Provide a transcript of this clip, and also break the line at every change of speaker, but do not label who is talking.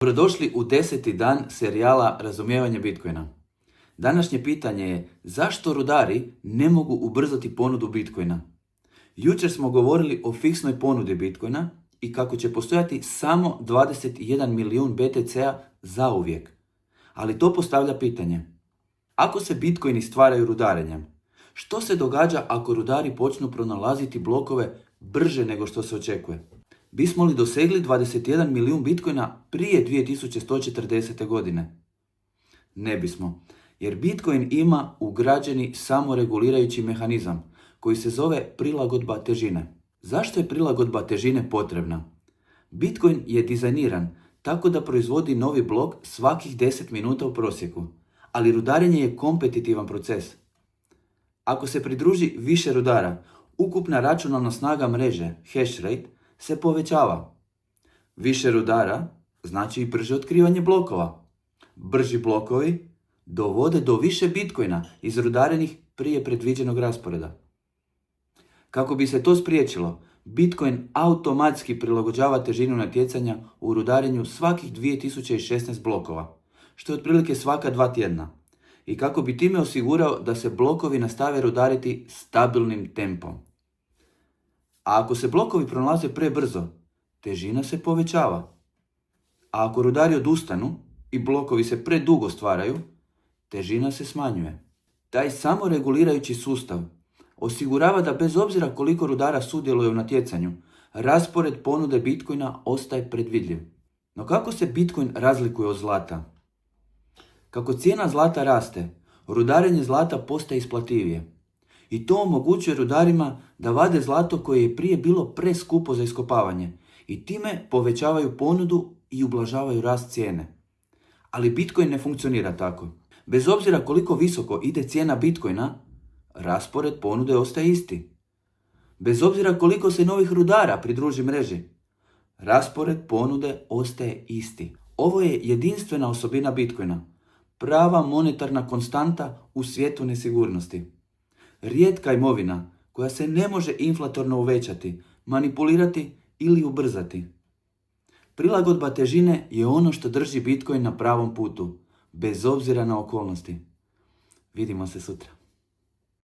Dobrodošli u 10. dan serijala Razumijevanje Bitcoina. Današnje pitanje je zašto rudari ne mogu ubrzati ponudu Bitcoina? Jučer smo govorili o fiksnoj ponudi Bitcoina i kako će postojati samo 21 milijun BTC-a zauvijek. Ali to postavlja pitanje. Ako se Bitcoini stvaraju rudarenjem, što se događa ako rudari počnu pronalaziti blokove brže nego što se očekuje? Bismo li dosegli 21 milijun Bitcoina prije 2140. godine? Ne bismo, jer Bitcoin ima ugrađeni samoregulirajući mehanizam koji se zove prilagodba težine. Zašto je prilagodba težine potrebna? Bitcoin je dizajniran tako da proizvodi novi blok svakih 10 minuta u prosjeku, ali rudarenje je kompetitivan proces. Ako se pridruži više rudara, ukupna računalna snaga mreže, hash rate, se povećava. Više rudara znači i brže otkrivanje blokova. Brži blokovi dovode do više Bitcoina izrudarenih prije predviđenog rasporeda. Kako bi se to spriječilo, Bitcoin automatski prilagođava težinu natjecanja u rudarenju svakih 2016 blokova, što je otprilike svaka 2 tjedna. I kako bi time osigurao da se blokovi nastave rudariti stabilnim tempom. A ako se blokovi pronalaze prebrzo, težina se povećava. A ako rudari odustanu i blokovi se predugo stvaraju, težina se smanjuje. Taj samoregulirajući sustav osigurava da bez obzira koliko rudara sudjeluje u natjecanju, raspored ponude Bitcoina ostaje predvidljiv. No kako se Bitcoin razlikuje od zlata? Kako cijena zlata raste, rudarenje zlata postaje isplativije. I to omogućuje rudarima da vade zlato koje je prije bilo preskupo za iskopavanje i time povećavaju ponudu i ublažavaju rast cijene. Ali Bitcoin ne funkcionira tako. Bez obzira koliko visoko ide cijena Bitcoina, raspored ponude ostaje isti. Bez obzira koliko se novih rudara pridruži mreži, raspored ponude ostaje isti. Ovo je jedinstvena osobina Bitcoina, prava monetarna konstanta u svijetu nesigurnosti. Rijetka imovina koja se ne može inflatorno uvećati, manipulirati ili ubrzati. Prilagodba težine je ono što drži Bitcoin na pravom putu, bez obzira na okolnosti. Vidimo se sutra.